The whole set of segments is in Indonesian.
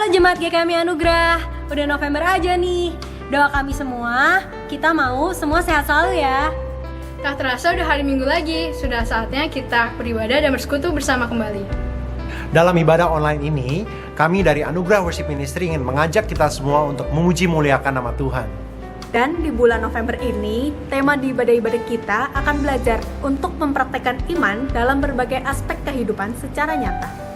Halo Jemaat GKMI Anugerah, udah November aja nih. Doa kami semua, kita mau semua sehat selalu ya. Tak terasa udah hari Minggu lagi, sudah saatnya kita beribadah dan bersekutu bersama kembali. Dalam ibadah online ini, kami dari Anugerah Worship Ministry ingin mengajak kita semua untuk memuji muliakan nama Tuhan. Dan di bulan November ini, tema di ibadah-ibadah kita akan belajar untuk mempraktekkan iman dalam berbagai aspek kehidupan secara nyata.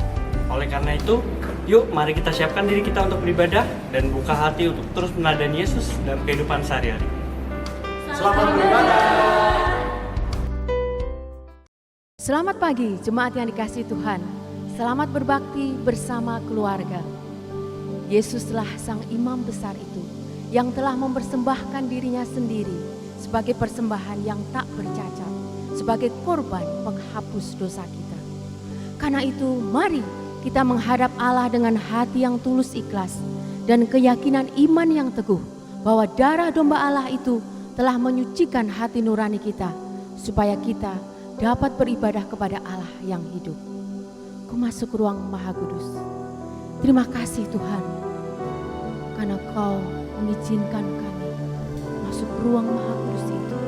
Oleh karena itu, yuk mari kita siapkan diri kita untuk beribadah dan buka hati untuk terus meneladani Yesus dalam kehidupan sehari-hari. Selamat beribadah. Selamat pagi jemaat yang dikasihi Tuhan. Selamat berbakti bersama keluarga. Yesuslah sang imam besar itu yang telah mempersembahkan dirinya sendiri sebagai persembahan yang tak bercacat, sebagai korban penghapus dosa kita. Karena itu, mari kita menghadap Allah dengan hati yang tulus ikhlas dan keyakinan iman yang teguh bahwa darah domba Allah itu telah menyucikan hati nurani kita supaya kita dapat beribadah kepada Allah yang hidup. Ku masuk ruang Maha Kudus. Terima kasih Tuhan karena Kau mengizinkan kami masuk ruang Maha Kudus itu.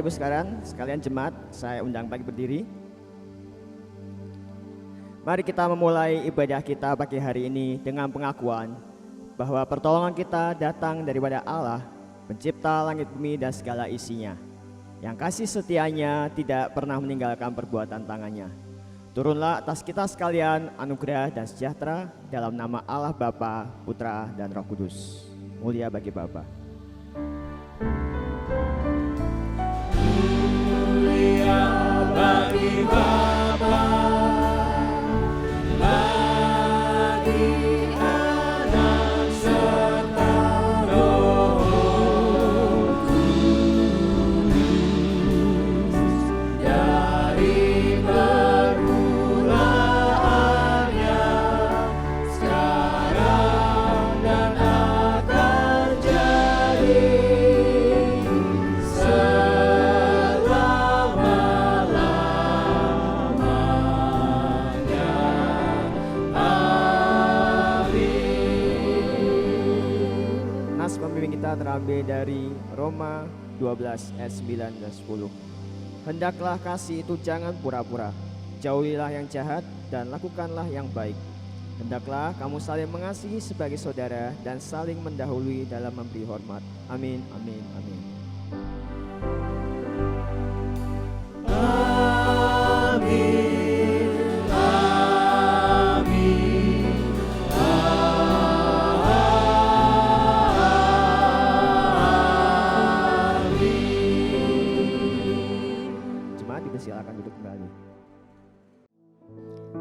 Ibu sekalian jemaat, saya undang bagi berdiri. Mari kita memulai ibadah kita pagi hari ini dengan pengakuan bahwa pertolongan kita datang daripada Allah, pencipta langit bumi dan segala isinya, yang kasih setianya tidak pernah meninggalkan perbuatan tangannya. Turunlah atas kita sekalian anugerah dan sejahtera dalam nama Allah Bapa, Putra, dan Roh Kudus. Mulia bagi Bapa. Mulia bagi Bapa, bagi Anak serta Roh Kudus, dari permulaannya, sekarang dan akan jadi Nas pembimbing kita terambil dari Roma 12 ayat 9 dan 10. Hendaklah kasih itu jangan pura-pura, jauhilah yang jahat dan lakukanlah yang baik. Hendaklah kamu saling mengasihi sebagai saudara dan saling mendahului dalam memberi hormat. Amin, amin, amin. Silakan duduk kembali.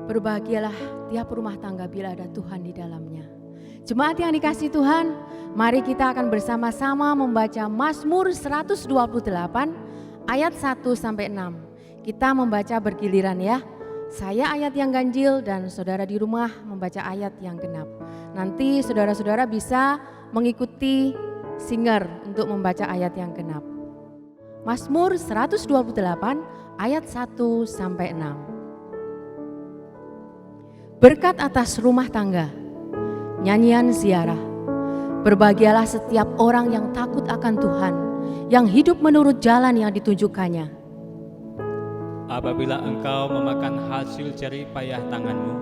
Berbahagialah tiap rumah tangga bila ada Tuhan di dalamnya. Jemaat yang dikasihi Tuhan, mari kita akan bersama-sama membaca Mazmur 128 ayat 1-6. Kita membaca bergiliran ya. Saya ayat yang ganjil dan saudara di rumah membaca ayat yang genap. Nanti saudara-saudara bisa mengikuti singer untuk membaca ayat yang genap. Mazmur 128 ayat 1-6. Berkat atas rumah tangga. Nyanyian ziarah. Berbahagialah setiap orang yang takut akan Tuhan, yang hidup menurut jalan yang ditunjukkannya. Apabila engkau memakan hasil jerih payah tanganmu,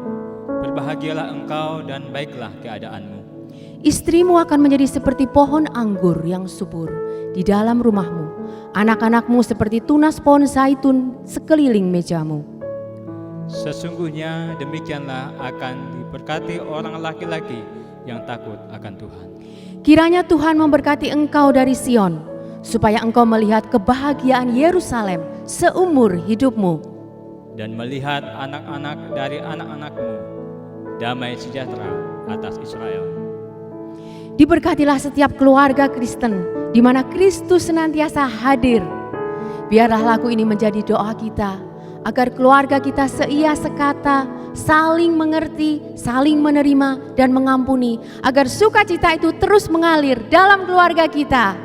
berbahagialah engkau dan baiklah keadaanmu. Istrimu akan menjadi seperti pohon anggur yang subur di dalam rumahmu. Anak-anakmu seperti tunas pohon zaitun sekeliling mejamu. Sesungguhnya demikianlah akan diberkati orang laki-laki yang takut akan Tuhan. Kiranya Tuhan memberkati engkau dari Sion, supaya engkau melihat kebahagiaan Yerusalem seumur hidupmu. Dan melihat anak-anak dari anak-anakmu, damai sejahtera atas Israel. Diberkatilah setiap keluarga Kristen di mana Kristus senantiasa hadir. Biarlah lagu ini menjadi doa kita agar keluarga kita seia sekata, saling mengerti, saling menerima dan mengampuni, agar sukacita itu terus mengalir dalam keluarga kita.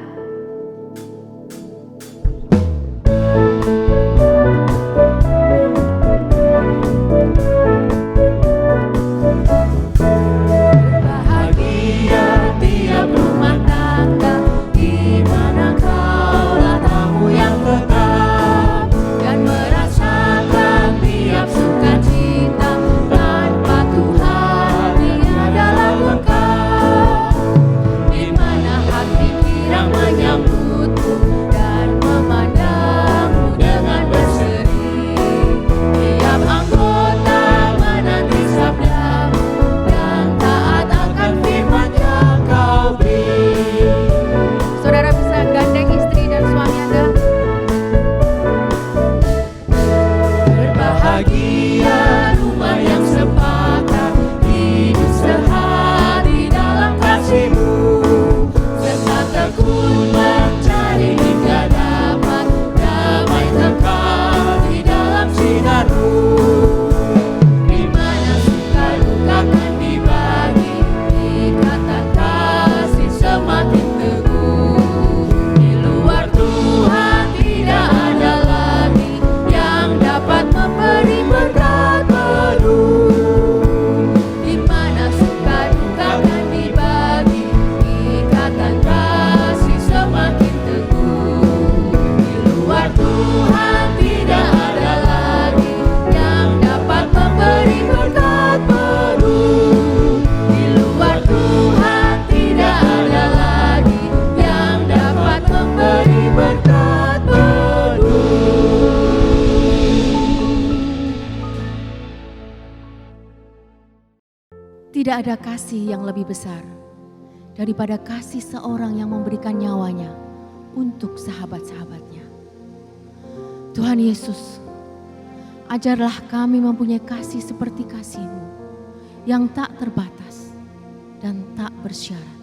yang Tidak ada kasih yang lebih besar daripada kasih seorang yang memberikan nyawanya untuk sahabat-sahabatnya. Tuhan Yesus, ajarlah kami mempunyai kasih seperti kasih-Mu yang tak terbatas dan tak bersyarat.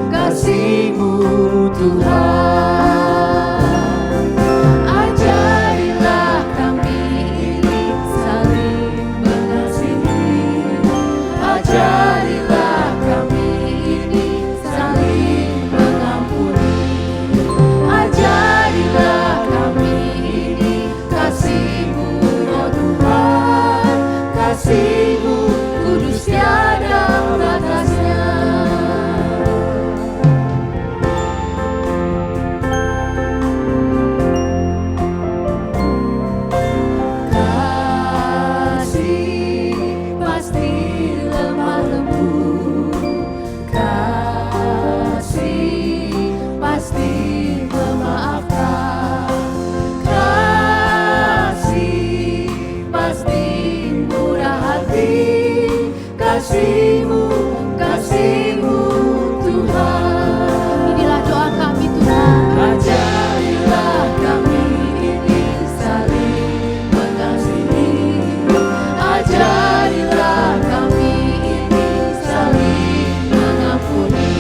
Kasih-Mu Tuhan. Ajarilah kami ini saling mengasihi. Ajarilah kami ini saling mengampuni. Ajarilah kami ini kasih-Mu ya Tuhan. Kasih-Mu kudus tiada batasnya. Kasih-Mu Tuhan. Inilah doa kami Tuhan. Ajarilah kami ini saling mengasihi. Ajarilah kami ini saling mengampuni.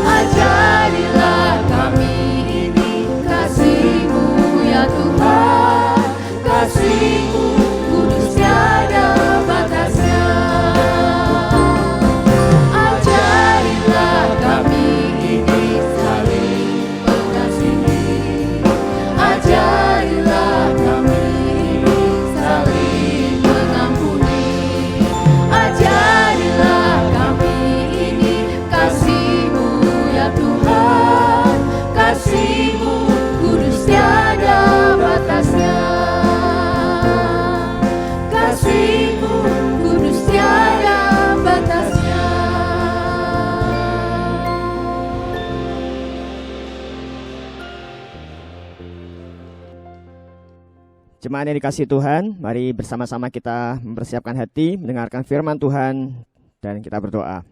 Ajarilah kami ini kasih-Mu ya Tuhan. Kasih-Mu kudus tiada batasnya. Ajarilah kami ini saling mengasihi. Ajarilah kami ini saling mengampuni. Ajarilah kami ini kasih-Mu ya Tuhan. Kasih-Mu kudus tiada batasnya. Kasih-Mu kudus tiada batasnya. Jemaat yang dikasihi Tuhan, mari bersama-sama kita mempersiapkan hati, mendengarkan firman Tuhan, dan kita berdoa.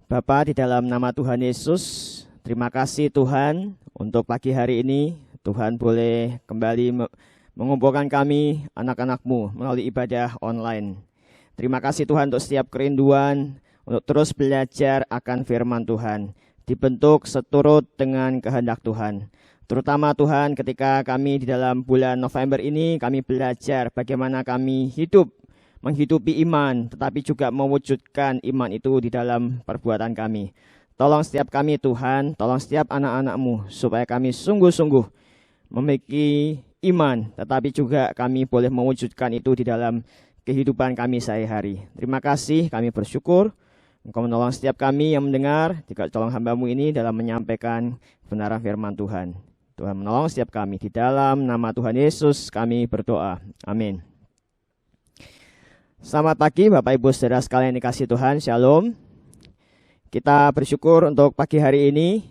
Bapa, di dalam nama Tuhan Yesus, terima kasih Tuhan untuk pagi hari ini. Tuhan boleh kembali mengumpulkan kami, anak-anak-Mu, melalui ibadah online. Terima kasih Tuhan untuk setiap kerinduan, untuk terus belajar akan firman Tuhan, dibentuk seturut dengan kehendak Tuhan. Terutama Tuhan ketika kami di dalam bulan November ini kami belajar bagaimana kami menghidupi iman, tetapi juga mewujudkan iman itu di dalam perbuatan kami. Tolong setiap kami Tuhan, tolong setiap anak-anak-Mu supaya kami sungguh-sungguh memiliki iman, tetapi juga kami boleh mewujudkan itu di dalam kehidupan kami sehari-hari. Terima kasih, kami bersyukur Engkau menolong setiap kami yang mendengar, juga tolong hamba-Mu ini dalam menyampaikan kebenaran firman Tuhan. Tuhan menolong setiap kami. Di dalam nama Tuhan Yesus kami berdoa. Amin. Selamat pagi Bapak Ibu Saudara sekalian dikasihi Tuhan. Shalom. Kita bersyukur untuk pagi hari ini.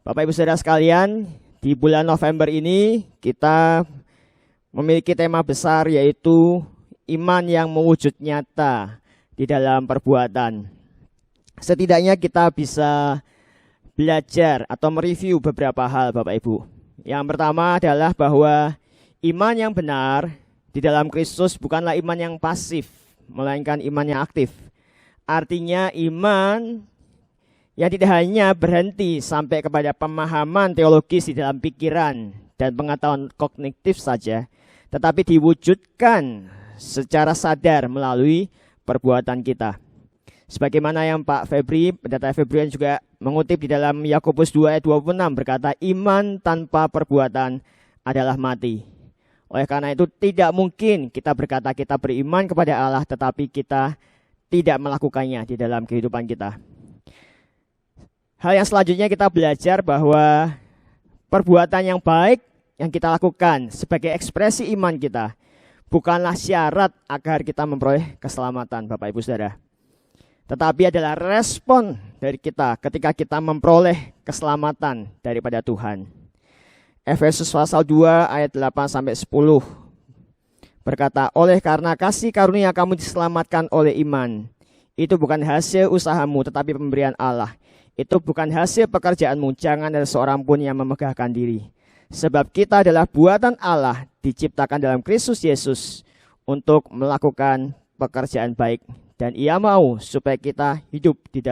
Bapak Ibu Saudara sekalian, di bulan November ini kita memiliki tema besar yaitu iman yang mewujud nyata di dalam perbuatan. Setidaknya kita bisa belajar atau mereview beberapa hal Bapak Ibu. Yang pertama adalah bahwa iman yang benar di dalam Kristus bukanlah iman yang pasif, melainkan iman yang aktif. Artinya iman yang tidak hanya berhenti sampai kepada pemahaman teologis di dalam pikiran dan pengetahuan kognitif saja, tetapi diwujudkan secara sadar melalui perbuatan kita. Sebagaimana yang Pak Febri, pendeta Febrian juga mengutip di dalam Yakobus 2 ayat 26 berkata, iman tanpa perbuatan adalah mati. Oleh karena itu tidak mungkin kita berkata kita beriman kepada Allah tetapi kita tidak melakukannya di dalam kehidupan kita. Hal yang selanjutnya kita belajar bahwa perbuatan yang baik yang kita lakukan sebagai ekspresi iman kita bukanlah syarat agar kita memperoleh keselamatan, Bapak Ibu Saudara. Tetapi adalah respon dari kita ketika kita memperoleh keselamatan daripada Tuhan. Efesus pasal 2 ayat 8-10 berkata, oleh karena kasih karunia kamu diselamatkan oleh iman. Itu bukan hasil usahamu tetapi pemberian Allah. Itu bukan hasil pekerjaanmu, jangan ada seorang pun yang memegahkan diri. Sebab kita adalah buatan Allah, diciptakan dalam Kristus Yesus untuk melakukan pekerjaan baik. Dan Ia mau supaya kita hidup di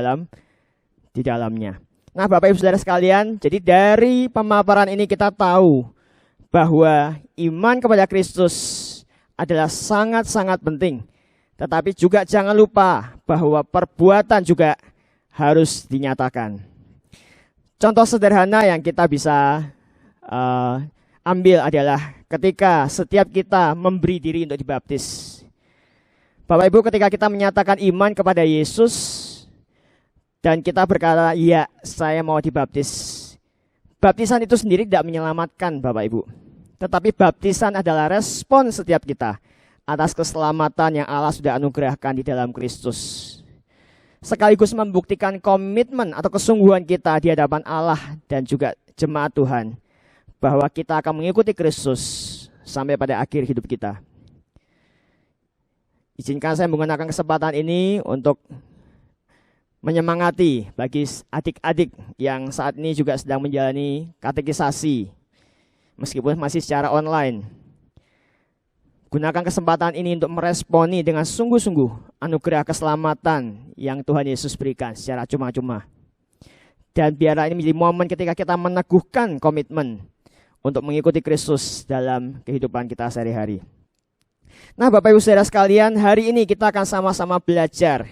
dalamnya. Nah, Bapak Ibu Saudara sekalian, jadi dari pemaparan ini kita tahu bahwa iman kepada Kristus adalah sangat-sangat penting. Tetapi juga jangan lupa bahwa perbuatan juga harus dinyatakan. Contoh sederhana yang kita bisa ambil adalah ketika setiap kita memberi diri untuk dibaptis. Bapak Ibu, ketika kita menyatakan iman kepada Yesus dan kita berkata, ya saya mau dibaptis. Baptisan itu sendiri tidak menyelamatkan Bapak Ibu. Tetapi baptisan adalah respon setiap kita atas keselamatan yang Allah sudah anugerahkan di dalam Kristus. Sekaligus membuktikan komitmen atau kesungguhan kita di hadapan Allah dan juga jemaat Tuhan. Bahwa kita akan mengikuti Kristus sampai pada akhir hidup kita. Izinkan saya menggunakan kesempatan ini untuk menyemangati bagi adik-adik yang saat ini juga sedang menjalani katekisasi, meskipun masih secara online. Gunakan kesempatan ini untuk meresponi dengan sungguh-sungguh anugerah keselamatan yang Tuhan Yesus berikan secara cuma-cuma. Dan biarlah ini menjadi momen ketika kita meneguhkan komitmen untuk mengikuti Kristus dalam kehidupan kita sehari-hari. Nah, Bapak Ibu Saudara sekalian, hari ini kita akan sama-sama belajar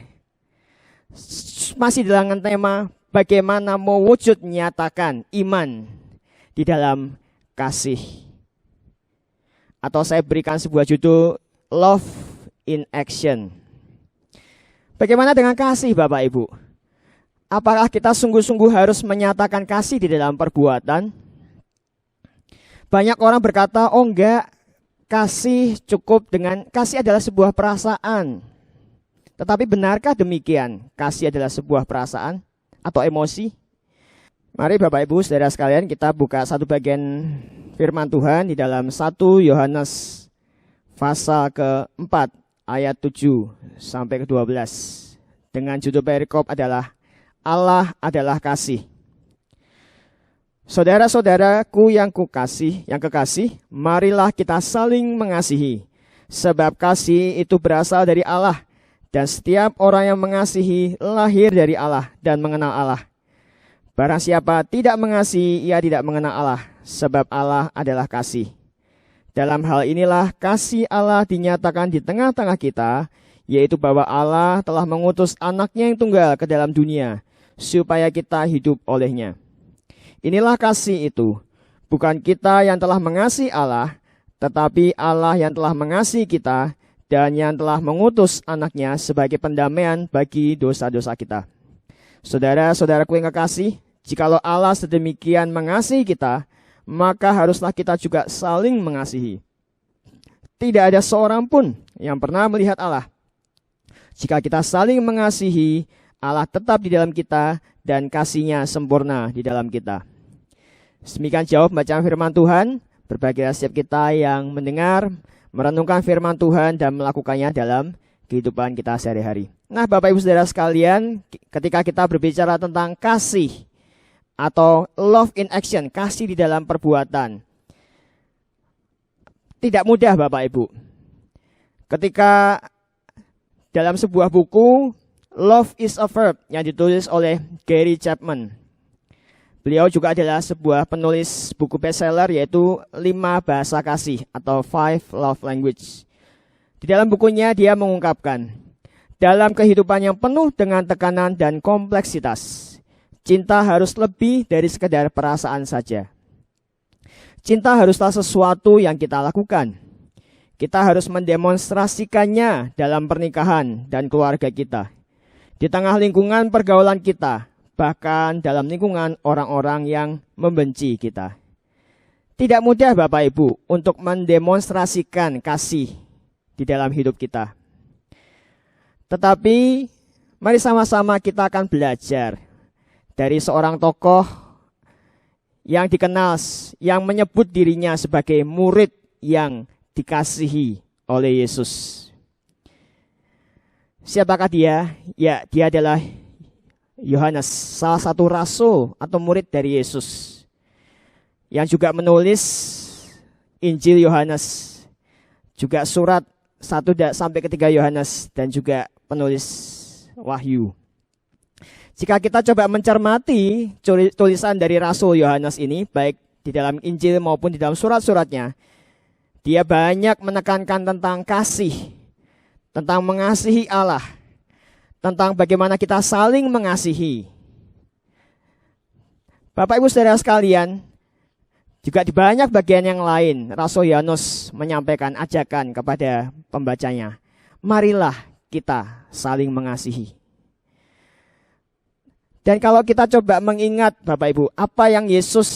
masih dengan tema bagaimana mewujud nyatakan iman di dalam kasih. Atau saya berikan sebuah judul Love in Action. Bagaimana dengan kasih, Bapak Ibu? Apakah kita sungguh-sungguh harus menyatakan kasih di dalam perbuatan? Banyak orang berkata, oh enggak, kasih cukup dengan, kasih adalah sebuah perasaan. Tetapi benarkah demikian? Kasih adalah sebuah perasaan atau emosi? Mari Bapak Ibu Saudara sekalian kita buka satu bagian firman Tuhan di dalam 1 Yohanes pasal ke-4 ayat 7 sampai ke-12. Dengan judul perikop adalah Allah adalah kasih. Saudara-saudaraku yang kekasih, marilah kita saling mengasihi. Sebab kasih itu berasal dari Allah. Dan setiap orang yang mengasihi lahir dari Allah dan mengenal Allah. Barang siapa tidak mengasihi, ia tidak mengenal Allah, sebab Allah adalah kasih. Dalam hal inilah kasih Allah dinyatakan di tengah-tengah kita, yaitu bahwa Allah telah mengutus anaknya yang tunggal ke dalam dunia, supaya kita hidup olehnya. Inilah kasih itu, bukan kita yang telah mengasihi Allah, tetapi Allah yang telah mengasihi kita, dan yang telah mengutus anaknya sebagai pendamaian bagi dosa-dosa kita. Saudara-saudaraku yang kekasih, jikalau Allah sedemikian mengasihi kita, maka haruslah kita juga saling mengasihi. Tidak ada seorang pun yang pernah melihat Allah. Jika kita saling mengasihi, Allah tetap di dalam kita dan kasih-Nya sempurna di dalam kita. Demikian jawab bacaan firman Tuhan. Berbahagia setiap kita yang mendengar, merenungkan firman Tuhan dan melakukannya dalam kehidupan kita sehari-hari. Nah, Bapak Ibu Saudara sekalian, ketika kita berbicara tentang kasih atau love in action, kasih di dalam perbuatan, tidak mudah Bapak Ibu. Ketika dalam sebuah buku Love is a Verb yang ditulis oleh Gary Chapman, beliau juga adalah sebuah penulis buku bestseller yaitu 5 bahasa kasih atau 5 love language. Di dalam bukunya dia mengungkapkan, dalam kehidupan yang penuh dengan tekanan dan kompleksitas, cinta harus lebih dari sekedar perasaan saja. Cinta haruslah sesuatu yang kita lakukan. Kita harus mendemonstrasikannya dalam pernikahan dan keluarga kita, di tengah lingkungan pergaulan kita, bahkan dalam lingkungan orang-orang yang membenci kita. Tidak mudah Bapak Ibu untuk mendemonstrasikan kasih di dalam hidup kita. Tetapi mari sama-sama kita akan belajar dari seorang tokoh yang dikenal, yang menyebut dirinya sebagai murid yang dikasihi oleh Yesus. Siapakah dia? Ya, dia adalah Yohanes, salah satu rasul atau murid dari Yesus, yang juga menulis Injil Yohanes, juga surat 1 sampai 3 Yohanes, dan juga penulis Wahyu. Jika kita coba mencermati tulisan dari Rasul Yohanes ini, baik di dalam Injil maupun di dalam surat-suratnya, dia banyak menekankan tentang kasih, tentang mengasihi Allah, tentang bagaimana kita saling mengasihi. Bapak Ibu Saudara sekalian, juga di banyak bagian yang lain, Rasul Yohanes menyampaikan ajakan kepada pembacanya, marilah kita saling mengasihi. Dan kalau kita coba mengingat Bapak Ibu, apa yang Yesus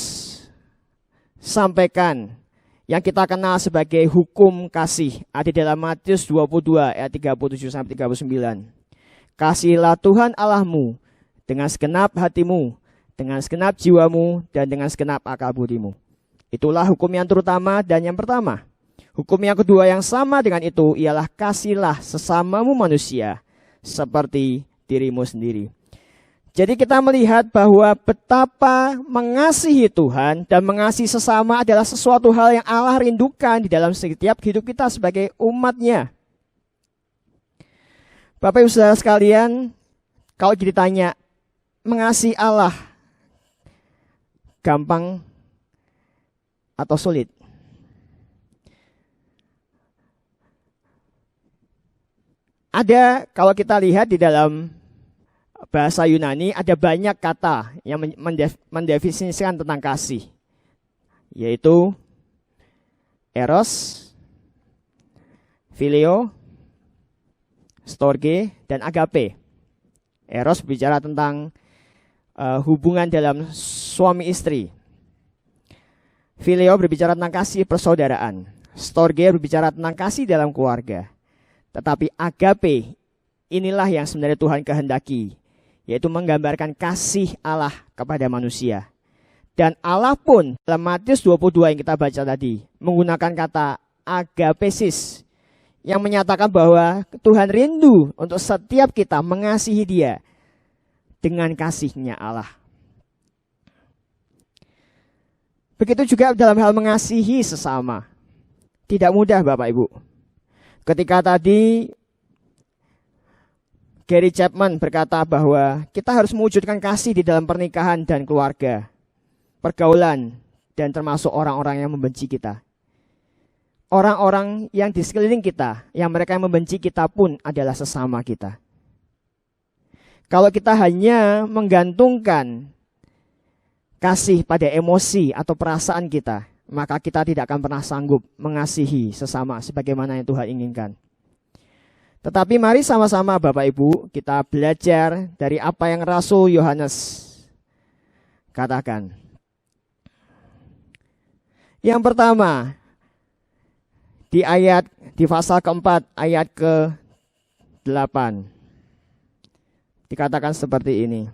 sampaikan, yang kita kenal sebagai hukum kasih, ada dalam Matius 22 ayat 37 sampai 39. Kasihilah Tuhan Allahmu dengan segenap hatimu, dengan segenap jiwamu, dan dengan segenap akal budimu. Itulah hukum yang terutama dan yang pertama. Hukum yang kedua yang sama dengan itu ialah kasihilah sesamamu manusia seperti dirimu sendiri. Jadi kita melihat bahwa betapa mengasihi Tuhan dan mengasihi sesama adalah sesuatu hal yang Allah rindukan di dalam setiap hidup kita sebagai umat-Nya. Bapak Ibu Saudara sekalian, kalau ditanya mengasihi Allah gampang atau sulit? Ada, kalau kita lihat di dalam bahasa Yunani, ada banyak kata yang mendefinisikan tentang kasih, yaitu eros, phileo, storge, dan agape. Eros bicara tentang hubungan dalam suami istri. Phileo berbicara tentang kasih persaudaraan. Storge berbicara tentang kasih dalam keluarga. Tetapi agape, inilah yang sebenarnya Tuhan kehendaki, yaitu menggambarkan kasih Allah kepada manusia. Dan Allah pun dalam Matius 22 yang kita baca tadi menggunakan kata agapesis, yang menyatakan bahwa Tuhan rindu untuk setiap kita mengasihi Dia dengan kasih-Nya Allah. Begitu juga dalam hal mengasihi sesama. Tidak mudah Bapak Ibu. Ketika tadi Gary Chapman berkata bahwa kita harus mewujudkan kasih di dalam pernikahan dan keluarga, pergaulan, dan termasuk orang-orang yang membenci kita. Orang-orang yang di sekeliling kita, yang mereka yang membenci kita pun adalah sesama kita. Kalau kita hanya menggantungkan kasih pada emosi atau perasaan kita, maka kita tidak akan pernah sanggup mengasihi sesama sebagaimana yang Tuhan inginkan. Tetapi mari sama-sama Bapak Ibu kita belajar dari apa yang Rasul Yohanes katakan. Yang pertama, di pasal keempat ayat ke-8 dikatakan seperti ini.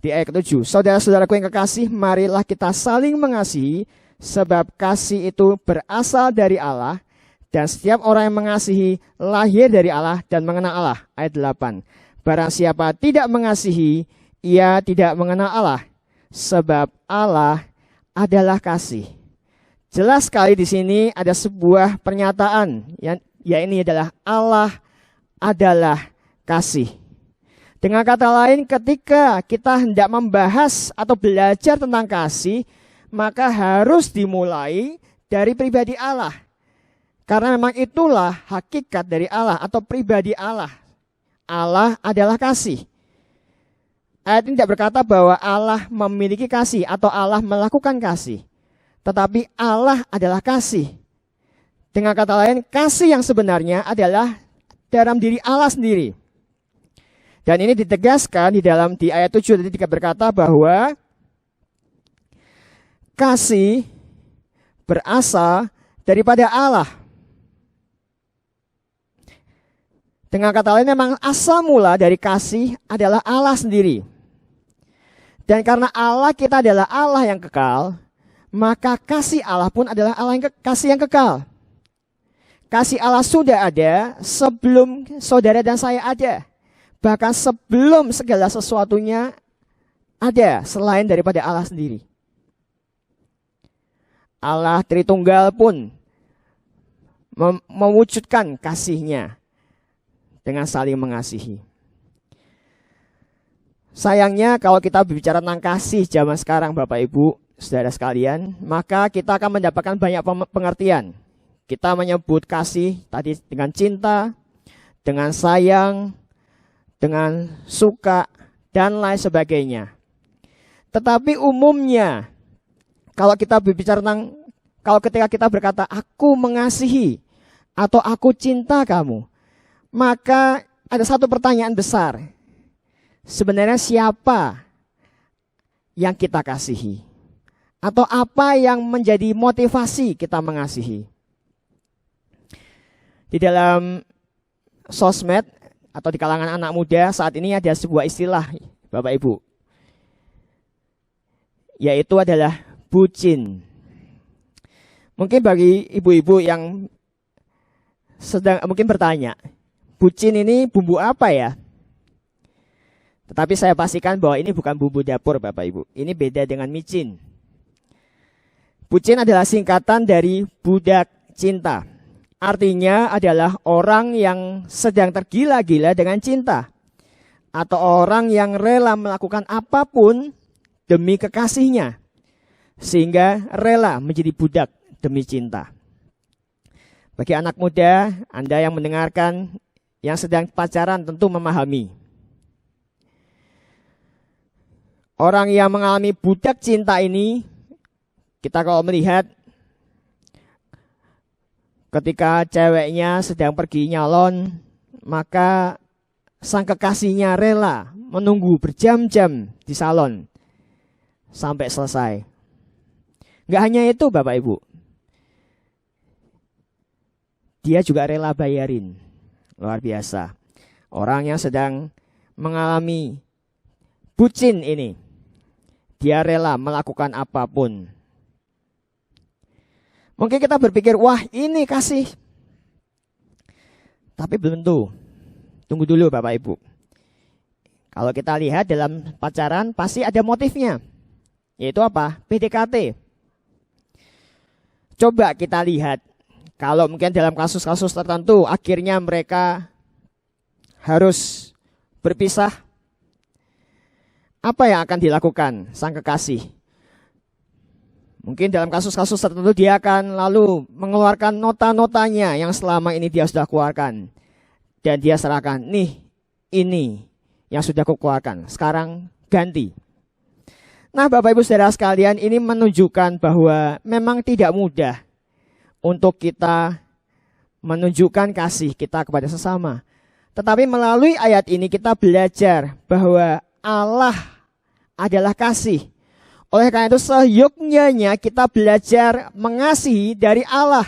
Di ayat ke-7, saudara-saudaraku yang kekasih, marilah kita saling mengasihi, sebab kasih itu berasal dari Allah, dan setiap orang yang mengasihi lahir dari Allah dan mengenal Allah. Ayat 8, barang siapa tidak mengasihi, ia tidak mengenal Allah, sebab Allah adalah kasih. Jelas sekali di sini ada sebuah pernyataan, ya ini adalah Allah adalah kasih. Dengan kata lain, ketika kita hendak membahas atau belajar tentang kasih, maka harus dimulai dari pribadi Allah. Karena memang itulah hakikat dari Allah atau pribadi Allah. Allah adalah kasih. Ayat ini tidak berkata bahwa Allah memiliki kasih atau Allah melakukan kasih. Tetapi Allah adalah kasih. Dengan kata lain, kasih yang sebenarnya adalah dalam diri Allah sendiri. Dan ini ditegaskan di ayat 7 tadi berkata bahwa kasih berasal daripada Allah. Dengan kata lain, memang asal mula dari kasih adalah Allah sendiri. Dan karena Allah kita adalah Allah yang kekal, maka kasih Allah pun adalah kasih yang kekal. Kasih Allah sudah ada sebelum saudara dan saya ada. Bahkan sebelum segala sesuatunya ada selain daripada Allah sendiri. Allah Tritunggal pun mewujudkan kasih-Nya dengan saling mengasihi. Sayangnya kalau kita berbicara tentang kasih zaman sekarang Bapak Ibu, saudara sekalian, maka kita akan mendapatkan banyak pengertian. Kita menyebut kasih tadi dengan cinta, dengan sayang, dengan suka, dan lain sebagainya. Tetapi umumnya, kalau kita berbicara tentang, kalau ketika kita berkata, aku mengasihi, atau aku cinta kamu, maka ada satu pertanyaan besar. Sebenarnya siapa yang kita kasihi? Atau apa yang menjadi motivasi kita mengasihi? Di dalam sosmed atau di kalangan anak muda saat ini ada sebuah istilah Bapak Ibu, yaitu adalah bucin. Mungkin bagi ibu-ibu yang mungkin bertanya, bucin ini bumbu apa ya? Tetapi saya pastikan bahwa ini bukan bumbu dapur Bapak Ibu. Ini beda dengan micin. Bucin adalah singkatan dari budak cinta. Artinya adalah orang yang sedang tergila-gila dengan cinta. Atau orang yang rela melakukan apapun demi kekasihnya. Sehingga rela menjadi budak demi cinta. Bagi anak muda, Anda yang mendengarkan, yang sedang pacaran tentu memahami. Orang yang mengalami budak cinta ini, kita kalau melihat ketika ceweknya sedang pergi nyalon, maka sang kekasihnya rela menunggu berjam-jam di salon sampai selesai. Nggak hanya itu Bapak Ibu, dia juga rela bayarin. Luar biasa. Orang yang sedang mengalami bucin ini, dia rela melakukan apapun. Mungkin kita berpikir, wah ini kasih. Tapi belum tentu. Tunggu dulu Bapak Ibu. Kalau kita lihat dalam pacaran pasti ada motifnya. Yaitu apa? PDKT. Coba kita lihat. Kalau mungkin dalam kasus-kasus tertentu akhirnya mereka harus berpisah. Apa yang akan dilakukan sang kekasih? Mungkin dalam kasus-kasus tertentu dia akan lalu mengeluarkan nota-notanya yang selama ini dia sudah keluarkan. Dan dia serahkan, nih ini yang sudah aku keluarkan, sekarang ganti. Nah Bapak Ibu Saudara sekalian, ini menunjukkan bahwa memang tidak mudah untuk kita menunjukkan kasih kita kepada sesama. Tetapi melalui ayat ini kita belajar bahwa Allah adalah kasih. Oleh karena itu seyogyanya kita belajar mengasihi dari Allah.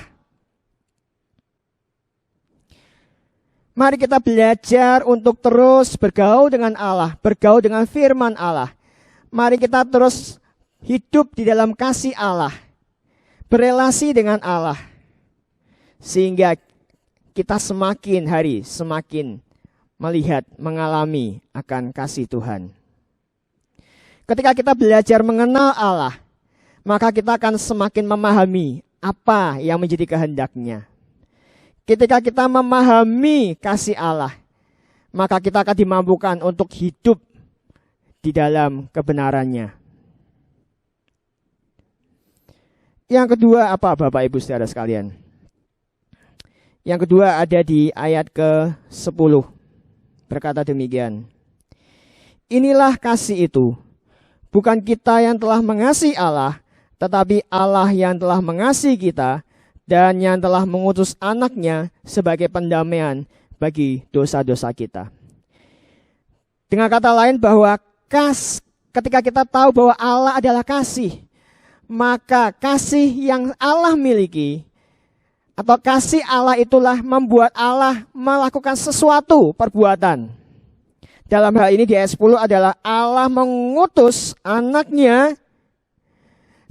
Mari kita belajar untuk terus bergaul dengan Allah, bergaul dengan firman Allah. Mari kita terus hidup di dalam kasih Allah, berelasi dengan Allah. Sehingga kita semakin hari semakin melihat, mengalami akan kasih Tuhan. Ketika kita belajar mengenal Allah, maka kita akan semakin memahami apa yang menjadi kehendak-Nya. Ketika kita memahami kasih Allah, maka kita akan dimampukan untuk hidup di dalam kebenaran-Nya. Yang kedua apa Bapak Ibu Saudara sekalian? Yang kedua ada di ayat ke-10. Berkata demikian. inilah kasih itu. Bukan kita yang telah mengasihi Allah, tetapi Allah yang telah mengasihi kita dan yang telah mengutus anaknya sebagai pendamaian bagi dosa-dosa kita. Dengan kata lain bahwa ketika kita tahu bahwa Allah adalah kasih, maka kasih yang Allah miliki atau kasih Allah itulah membuat Allah melakukan sesuatu perbuatan. Dalam hal ini di ayat 10 adalah Allah mengutus anaknya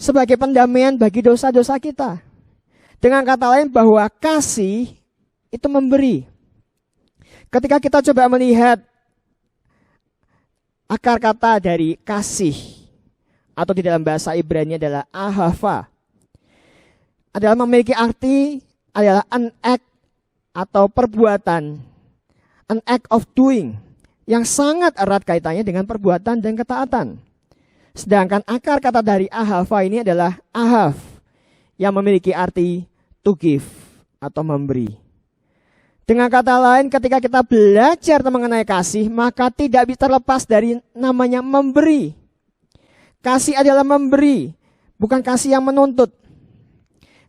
sebagai pendamaian bagi dosa-dosa kita. Dengan kata lain bahwa kasih itu memberi. Ketika kita coba melihat akar kata dari kasih atau di dalam bahasa Ibrani adalah ahava, adalah memiliki arti adalah an act atau perbuatan, an act of doing, yang sangat erat kaitannya dengan perbuatan dan ketaatan. Sedangkan akar kata dari ahava ini adalah ahav, yang memiliki arti to give atau memberi. Dengan kata lain, ketika kita belajar mengenai kasih, maka tidak bisa terlepas dari namanya memberi. Kasih adalah memberi, bukan kasih yang menuntut.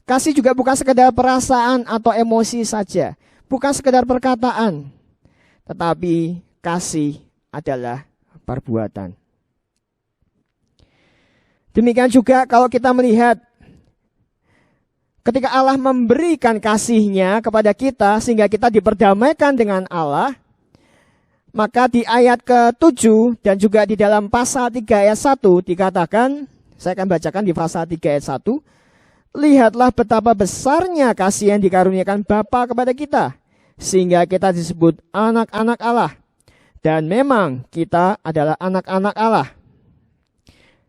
Kasih juga bukan sekedar perasaan atau emosi saja, bukan sekedar perkataan, tetapi kasih adalah perbuatan. Demikian juga kalau kita melihat ketika Allah memberikan kasih-Nya kepada kita sehingga kita diperdamaikan dengan Allah, maka di ayat ke-7 dan juga di dalam pasal 3 ayat 1 dikatakan, saya akan bacakan di pasal 3 ayat 1, lihatlah betapa besarnya kasih yang dikaruniakan Bapa kepada kita, sehingga kita disebut anak-anak Allah. Dan memang kita adalah anak-anak Allah.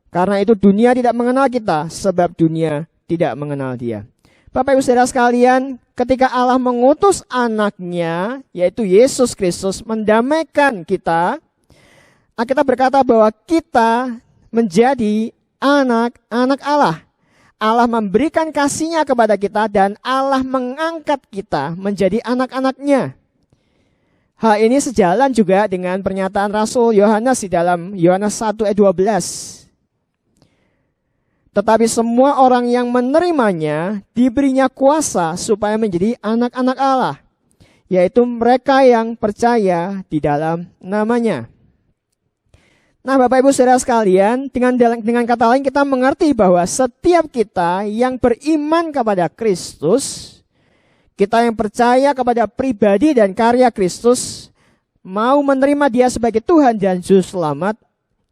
Karena itu dunia tidak mengenal kita, sebab dunia tidak mengenal Dia. Bapak Ibu Saudara sekalian, ketika Allah mengutus anaknya, yaitu Yesus Kristus, mendamaikan kita, Alkitab berkata bahwa kita menjadi anak-anak Allah. Allah memberikan kasih-Nya kepada kita dan Allah mengangkat kita menjadi anak-anak-Nya. Hal ini sejalan juga dengan pernyataan Rasul Yohanes di dalam Yohanes 1 ayat 12. Tetapi semua orang yang menerimanya diberinya kuasa supaya menjadi anak-anak Allah, yaitu mereka yang percaya di dalam namanya. Nah, Bapak Ibu Saudara sekalian, dengan kata lain kita mengerti bahwa setiap kita yang beriman kepada Kristus, kita yang percaya kepada pribadi dan karya Kristus, mau menerima Dia sebagai Tuhan dan Juru Selamat,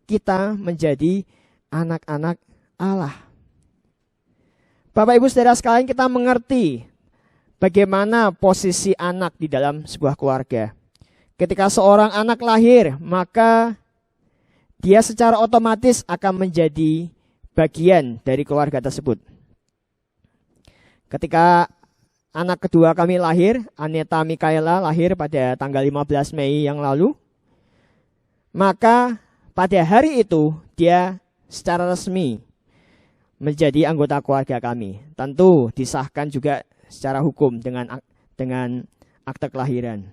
kita menjadi anak-anak Allah. Bapak Ibu Saudara sekalian, kita mengerti bagaimana posisi anak di dalam sebuah keluarga. Ketika seorang anak lahir, maka dia secara otomatis akan menjadi bagian dari keluarga tersebut. Ketika anak kedua kami lahir, Aneta Mikaela lahir pada tanggal 15 Mei yang lalu. Maka pada hari itu dia secara resmi menjadi anggota keluarga kami. Tentu disahkan juga secara hukum dengan akte kelahiran.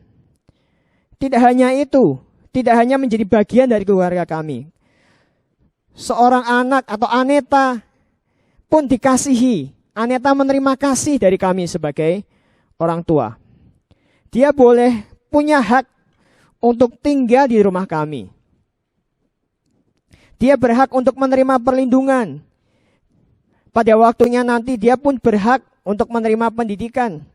Tidak hanya itu, tidak hanya menjadi bagian dari keluarga kami. Seorang anak atau Aneta pun dikasihi. Aneta menerima kasih dari kami sebagai orang tua. Dia boleh punya hak untuk tinggal di rumah kami. Dia berhak untuk menerima perlindungan. Pada waktunya nanti dia pun berhak untuk menerima pendidikan.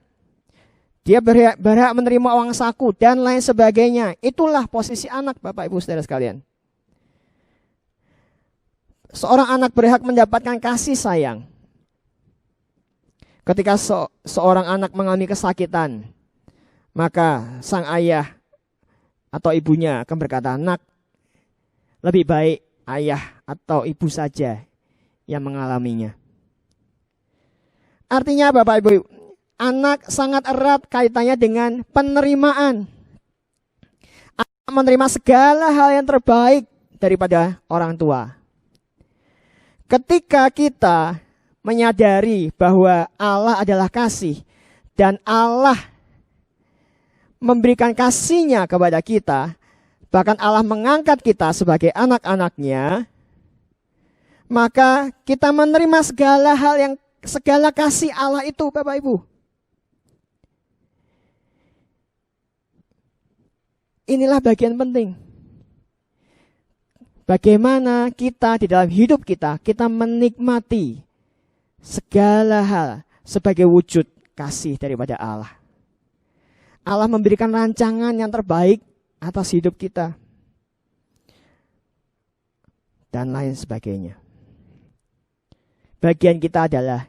Dia berhak menerima uang saku dan lain sebagainya. Itulah posisi anak, Bapak Ibu Saudara sekalian. Seorang anak berhak mendapatkan kasih sayang. Ketika seorang anak mengalami kesakitan, maka sang ayah atau ibunya akan berkata, "Nak, lebih baik ayah atau ibu saja yang mengalaminya." Artinya Bapak Ibu, anak sangat erat kaitannya dengan penerimaan. Anak menerima segala hal yang terbaik daripada orang tua. Ketika kita menyadari bahwa Allah adalah kasih dan Allah memberikan kasih-Nya kepada kita, bahkan Allah mengangkat kita sebagai anak-anaknya, maka kita menerima segala kasih Allah itu, Bapak Ibu. Inilah bagian penting. Bagaimana kita di dalam hidup kita menikmati segala hal sebagai wujud kasih daripada Allah. Allah memberikan rancangan yang terbaik atas hidup kita. Dan lain sebagainya. Bagian kita adalah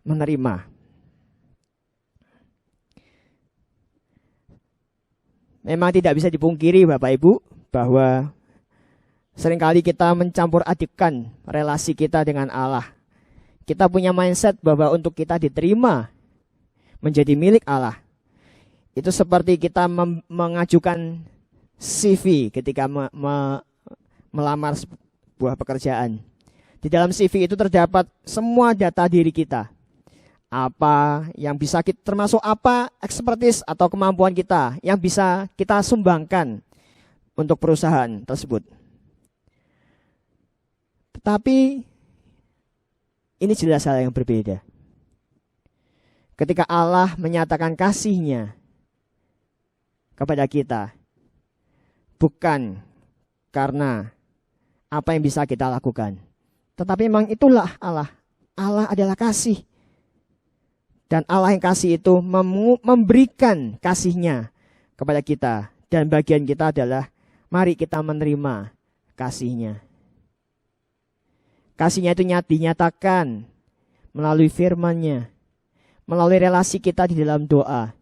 menerima. Memang tidak bisa dipungkiri Bapak Ibu bahwa seringkali kita mencampur adikkan relasi kita dengan Allah. Kita punya mindset bahwa untuk kita diterima menjadi milik Allah, itu seperti kita mengajukan CV ketika melamar sebuah pekerjaan. Di dalam CV itu terdapat semua data diri kita. Apa yang bisa kita, termasuk apa expertise atau kemampuan kita yang bisa kita sumbangkan untuk perusahaan tersebut. Tetapi ini jelas hal yang berbeda. Ketika Allah menyatakan kasih-Nya kepada kita, bukan karena apa yang bisa kita lakukan, tetapi memang itulah Allah. Allah adalah kasih. Dan Allah yang kasih itu memberikan kasih-Nya kepada kita. Dan bagian kita adalah mari kita menerima kasih-Nya. Kasih-Nya itu dinyatakan melalui firman-Nya, melalui relasi kita di dalam doa.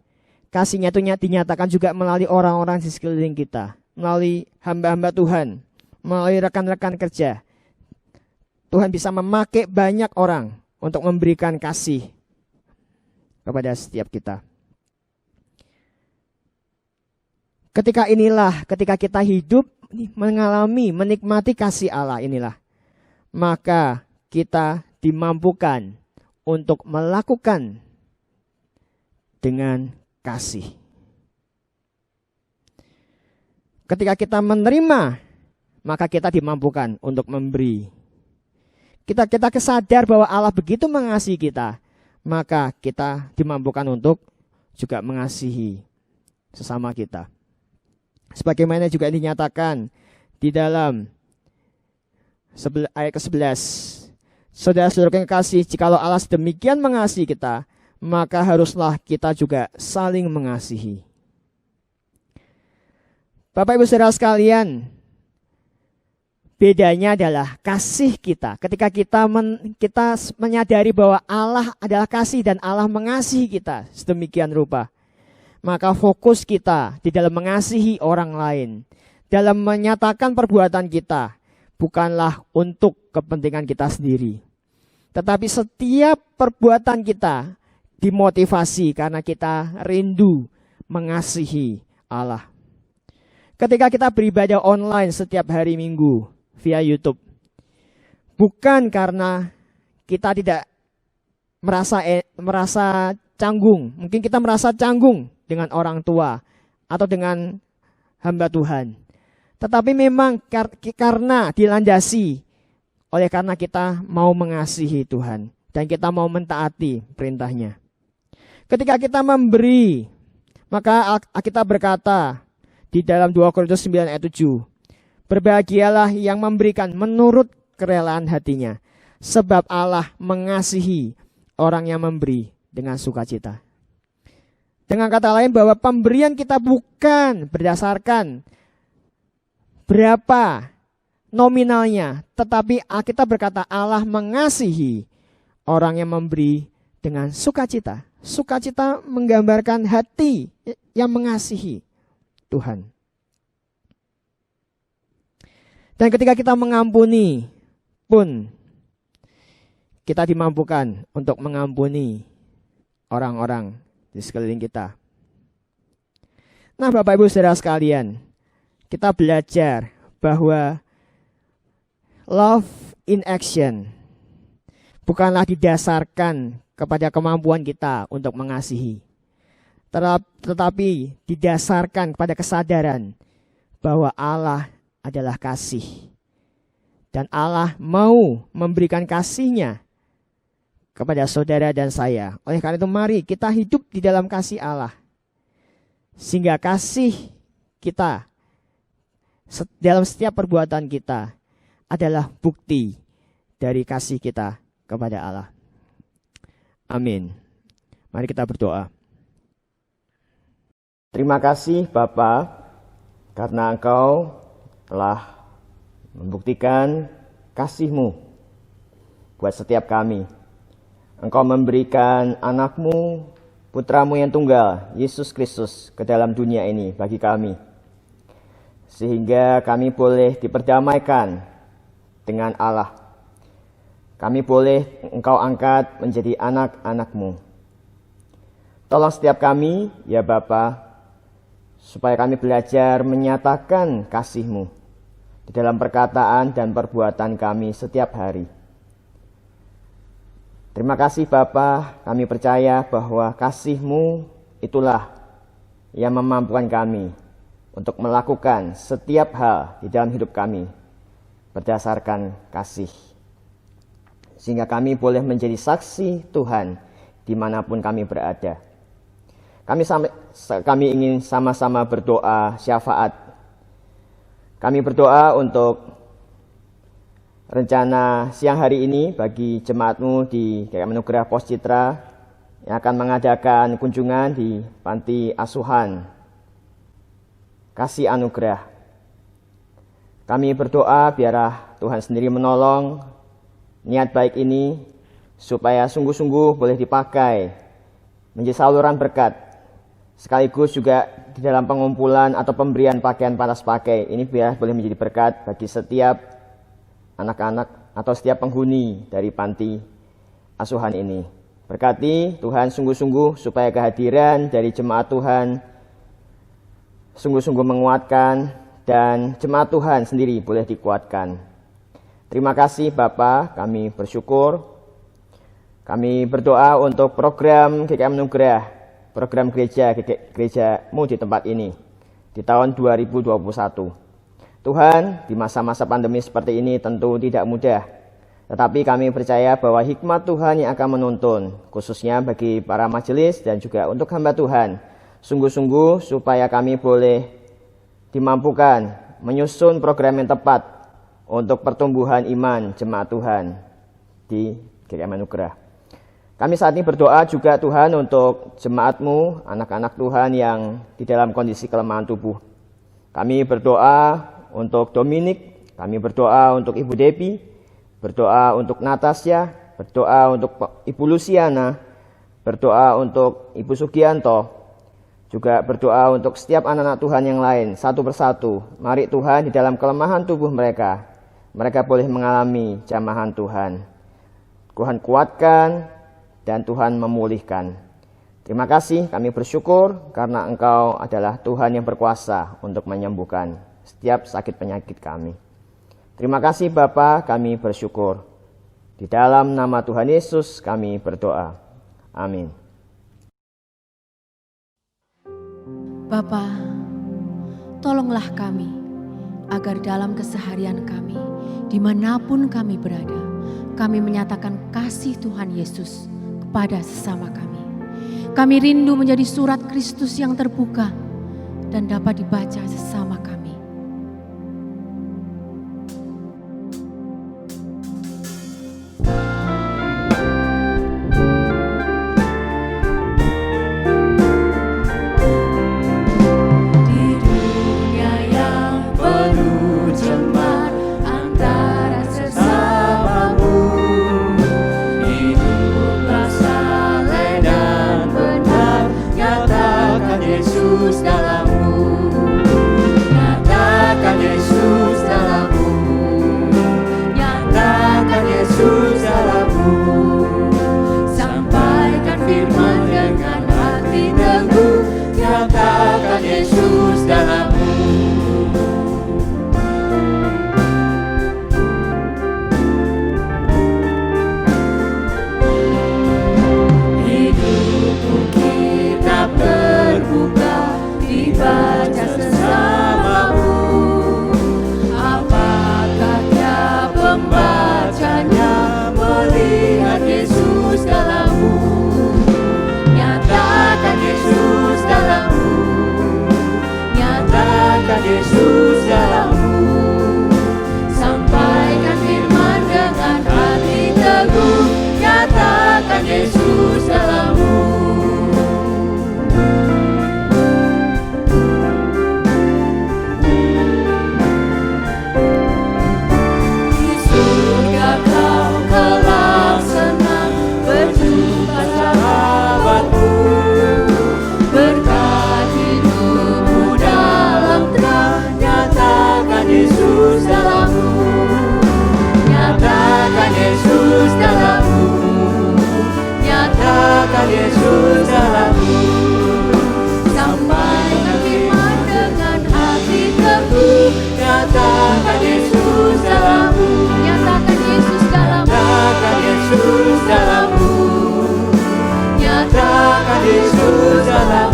Kasih-Nya itu dinyatakan juga melalui orang-orang di sekeliling kita, melalui hamba-hamba Tuhan, melalui rekan-rekan kerja. Tuhan bisa memakai banyak orang untuk memberikan kasih kepada setiap kita. Ketika kita hidup mengalami, menikmati kasih Allah inilah, maka kita dimampukan untuk melakukan dengan kasih. Ketika kita menerima, maka kita dimampukan untuk memberi. Kita kesadar bahwa Allah begitu mengasihi kita, maka kita dimampukan untuk juga mengasihi sesama kita. Sebagaimana juga dinyatakan di dalam ayat ke-11. Saudara-saudara yang kasih, jikalau Allah sedemikian mengasihi kita, maka haruslah kita juga saling mengasihi. Bapak Ibu Saudara sekalian, bedanya adalah kasih kita. Ketika kita menyadari bahwa Allah adalah kasih dan Allah mengasihi kita sedemikian rupa, maka fokus kita di dalam mengasihi orang lain, dalam menyatakan perbuatan kita, bukanlah untuk kepentingan kita sendiri. Tetapi setiap perbuatan kita dimotivasi karena kita rindu mengasihi Allah. Ketika kita beribadah online setiap hari Minggu via YouTube, bukan karena kita tidak merasa canggung. Mungkin kita merasa canggung dengan orang tua atau dengan hamba Tuhan. Tetapi memang karena dilandasi oleh karena kita mau mengasihi Tuhan dan kita mau mentaati perintahnya. Ketika kita memberi, maka kita berkata di dalam 2 Korintus 9 ayat 7, berbahagialah yang memberikan menurut kerelaan hatinya, sebab Allah mengasihi orang yang memberi dengan sukacita. Dengan kata lain bahwa pemberian kita bukan berdasarkan berapa nominalnya, tetapi kita berkata Allah mengasihi orang yang memberi dengan sukacita. Sukacita menggambarkan hati yang mengasihi Tuhan. Dan ketika kita mengampuni pun, kita dimampukan untuk mengampuni orang-orang di sekeliling kita. Nah, Bapak Ibu Saudara sekalian, kita belajar bahwa love in action bukanlah didasarkan kepada kemampuan kita untuk mengasihi, tetapi didasarkan kepada kesadaran bahwa Allah adalah kasih. Dan Allah mau memberikan kasih-Nya kepada saudara dan saya. Oleh karena itu mari kita hidup di dalam kasih Allah. Sehingga kasih kita dalam setiap perbuatan kita adalah bukti dari kasih kita kepada Allah. Amin. Mari kita berdoa. Terima kasih Bapa, karena Engkau telah membuktikan kasih-Mu buat setiap kami. Engkau memberikan anak-Mu, putra-Mu yang tunggal, Yesus Kristus, ke dalam dunia ini bagi kami. Sehingga kami boleh diperdamaikan dengan Allah. Kami boleh Engkau angkat menjadi anak-anak-Mu. Tolong setiap kami, ya Bapa, supaya kami belajar menyatakan kasih-Mu di dalam perkataan dan perbuatan kami setiap hari. Terima kasih Bapa, kami percaya bahwa kasih-Mu itulah yang memampukan kami untuk melakukan setiap hal di dalam hidup kami berdasarkan kasih. Sehingga kami boleh menjadi saksi Tuhan dimanapun kami berada. Kami ingin sama-sama berdoa syafaat. Kami berdoa untuk rencana siang hari ini bagi jemaat-Mu di GKM Anugerah Pos Citra yang akan mengadakan kunjungan di panti asuhan Kasih Anugerah. Kami berdoa biarlah Tuhan sendiri menolong niat baik ini supaya sungguh-sungguh boleh dipakai menjadi saluran berkat, sekaligus juga di dalam pengumpulan atau pemberian pakaian panas pakai ini biar boleh menjadi berkat bagi setiap anak-anak atau setiap penghuni dari panti asuhan ini. Berkati Tuhan sungguh-sungguh supaya kehadiran dari jemaat Tuhan sungguh-sungguh menguatkan dan jemaat Tuhan sendiri boleh dikuatkan. Terima kasih Bapa, kami bersyukur. Kami berdoa untuk program GKM Anugerah, program gereja-mu di tempat ini di tahun 2021. Tuhan, di masa-masa pandemi seperti ini tentu tidak mudah. Tetapi kami percaya bahwa hikmat Tuhan yang akan menuntun, khususnya bagi para majelis dan juga untuk hamba Tuhan. Sungguh-sungguh supaya kami boleh dimampukan menyusun program yang tepat untuk pertumbuhan iman jemaat Tuhan di GKM Anugerah. Kami saat ini berdoa juga Tuhan untuk jemaat-Mu, anak-anak Tuhan yang di dalam kondisi kelemahan tubuh. Kami berdoa untuk Dominik, kami berdoa untuk Ibu Depi, berdoa untuk Natasha, berdoa untuk Ibu Luciana, berdoa untuk Ibu Sugianto, juga berdoa untuk setiap anak-anak Tuhan yang lain, satu persatu. Mari Tuhan di dalam kelemahan tubuh mereka boleh mengalami jamahan Tuhan. Tuhan kuatkan dan Tuhan memulihkan. Terima kasih, kami bersyukur karena Engkau adalah Tuhan yang berkuasa untuk menyembuhkan setiap sakit penyakit kami. Terima kasih Bapa, kami bersyukur. Di dalam nama Tuhan Yesus kami berdoa. Amin. Bapa, tolonglah kami agar dalam keseharian kami, dimanapun kami berada, kami menyatakan kasih Tuhan Yesus kepada sesama kami. Kami rindu menjadi surat Kristus yang terbuka dan dapat dibaca sesama kami. Yesus dalammu.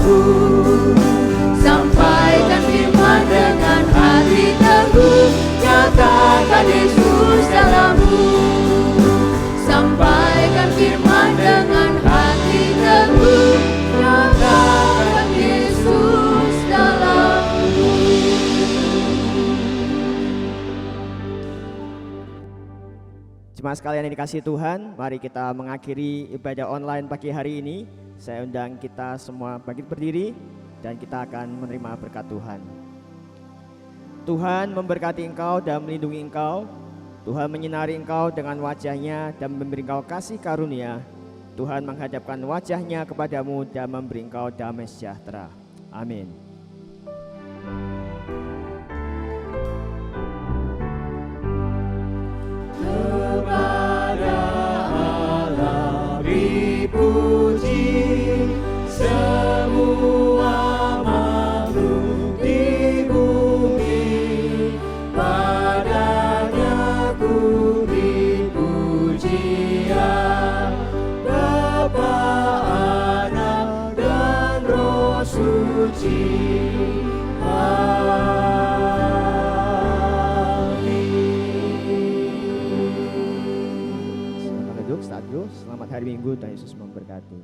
aku. Sampaikan firman dengan hati teguh, nyatakan Yesus dalammu. Sampaikan firman dengan hati teguh, nyatakan Yesus dalammu. Jemaat sekalian yang dikasihi Tuhan, mari kita mengakhiri ibadah online pagi hari ini. Saya undang kita semua bangkit berdiri dan kita akan menerima berkat Tuhan. Tuhan memberkati engkau dan melindungi engkau. Tuhan menyinari engkau dengan wajah-Nya dan memberi engkau kasih karunia. Tuhan menghadapkan wajah-Nya kepadamu dan memberi engkau damai sejahtera. Amin. Kepada Allah dipuji semua makhluk di bumi, padanya ku beri pujian, Bapa, Anak, dan Roh Suci. Selamat hari Minggu, Tuhan Yesus memberkati.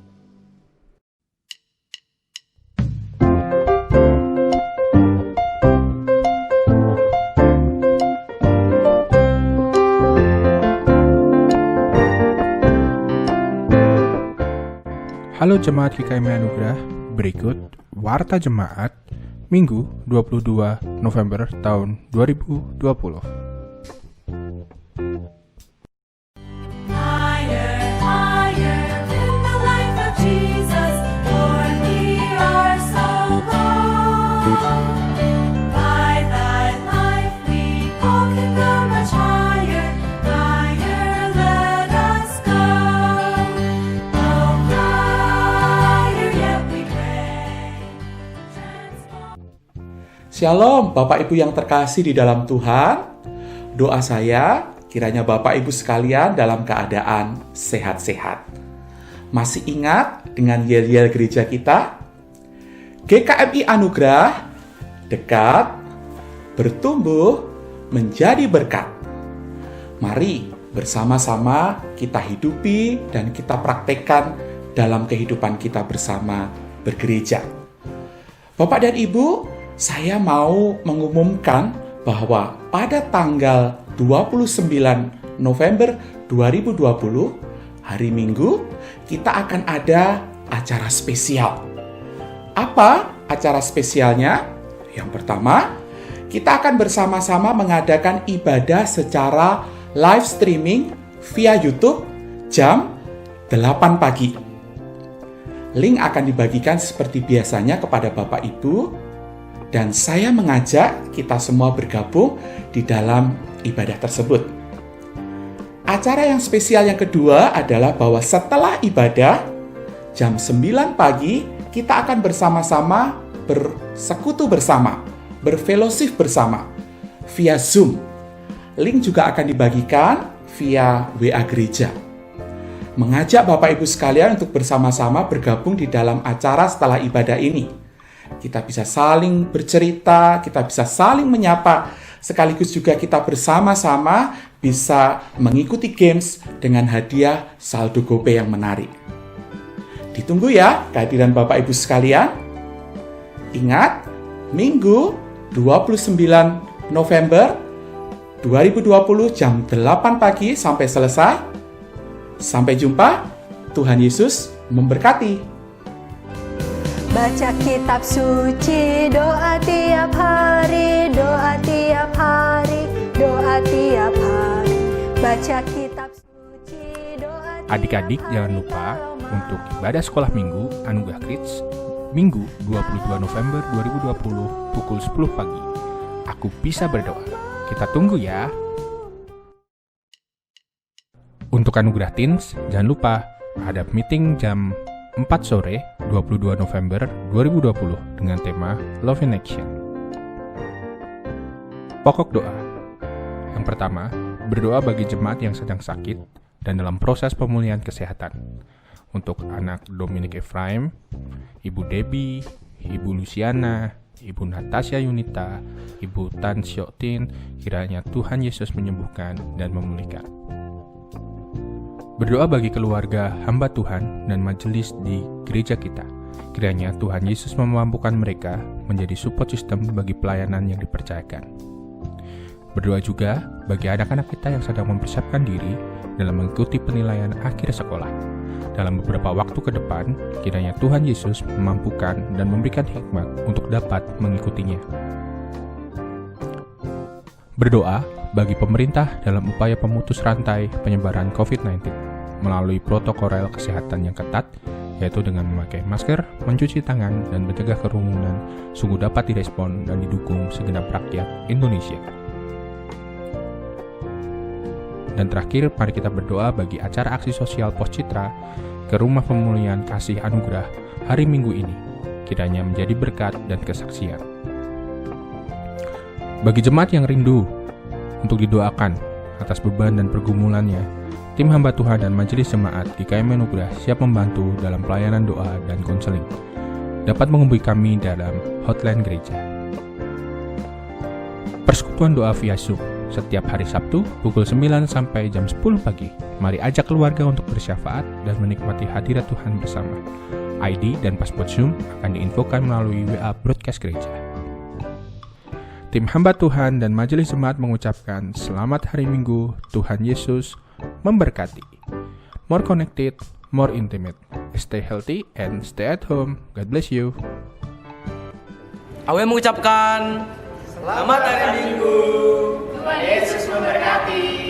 Halo Jemaat GKMI Anugerah, berikut Warta Jemaat Minggu 22 November tahun 2020. Shalom Bapak Ibu yang terkasih di dalam Tuhan. Doa saya kiranya Bapak Ibu sekalian dalam keadaan sehat-sehat. Masih ingat dengan yel-yel gereja kita? GKMI Anugerah, dekat, bertumbuh, menjadi berkat. Mari bersama-sama kita hidupi dan kita praktekkan dalam kehidupan kita bersama bergereja. Bapak dan Ibu, saya mau mengumumkan bahwa pada tanggal 29 November 2020, hari Minggu, kita akan ada acara spesial. Apa acara spesialnya? Yang pertama, kita akan bersama-sama mengadakan ibadah secara live streaming via YouTube jam 8 pagi. Link akan dibagikan seperti biasanya kepada Bapak Ibu. Dan saya mengajak kita semua bergabung di dalam ibadah tersebut. Acara yang spesial yang kedua adalah bahwa setelah ibadah, jam 9 pagi, kita akan bersama-sama bersekutu bersama, berfellowship bersama, via Zoom. Link juga akan dibagikan via WA Gereja. Mengajak Bapak Ibu sekalian untuk bersama-sama bergabung di dalam acara setelah ibadah ini. Kita bisa saling bercerita, kita bisa saling menyapa, sekaligus juga kita bersama-sama bisa mengikuti games dengan hadiah saldo GoPay yang menarik. Ditunggu ya kehadiran Bapak Ibu sekalian. Ingat, Minggu 29 November 2020 jam 8 pagi sampai selesai. Sampai jumpa, Tuhan Yesus memberkati. Baca kitab suci, doa tiap hari, doa tiap hari, doa tiap hari. Baca kitab suci, doa tiap hari. Adik-adik jangan lupa untuk ibadah sekolah minggu Anugerah Kids Minggu 22 November 2020 pukul 10 pagi. Aku bisa berdoa. Kita tunggu ya. Untuk Anugerah Teens, jangan lupa ada meeting jam 4 sore 22 November 2020 dengan tema Love in Action. Pokok doa. Yang pertama, berdoa bagi jemaat yang sedang sakit dan dalam proses pemulihan kesehatan. untuk anak Dominic Ephraim, Ibu Debbie, Ibu Luciana, Ibu Natasha Yunita, Ibu Tan Syoktin, kiranya Tuhan Yesus menyembuhkan dan memulihkan. Berdoa bagi keluarga hamba Tuhan dan majelis di gereja kita. Kiranya Tuhan Yesus memampukan mereka menjadi support system bagi pelayanan yang dipercayakan. Berdoa juga bagi anak-anak kita yang sedang mempersiapkan diri dalam mengikuti penilaian akhir sekolah. Dalam beberapa waktu ke depan, kiranya Tuhan Yesus memampukan dan memberikan hikmat untuk dapat mengikutinya. Berdoa bagi pemerintah dalam upaya pemutus rantai penyebaran COVID-19 melalui protokol kesehatan yang ketat, yaitu dengan memakai masker, mencuci tangan, dan mencegah kerumunan, sungguh dapat direspon dan didukung segenap rakyat Indonesia. Dan terakhir, mari kita berdoa bagi acara aksi sosial Pos Citra ke Rumah Pemulihan Kasih Anugerah hari Minggu ini, kiranya menjadi berkat dan kesaksian. Bagi jemaat yang rindu untuk didoakan atas beban dan pergumulannya, tim hamba Tuhan dan majelis jemaat GKM Anugerah siap membantu dalam pelayanan doa dan konseling. Dapat menghubungi kami dalam hotline gereja. Persekutuan doa via Zoom setiap hari Sabtu pukul 9 sampai jam 10 pagi. Mari ajak keluarga untuk bersyafaat dan menikmati hadirat Tuhan bersama. ID dan paspor Zoom akan diinfokan melalui WA broadcast gereja. Tim hamba Tuhan dan majelis jemaat mengucapkan selamat hari Minggu, Tuhan Yesus memberkati. More connected, more intimate. Stay healthy and stay at home. God bless you. Awe mengucapkan selamat hari Minggu. Tuhan Yesus memberkati.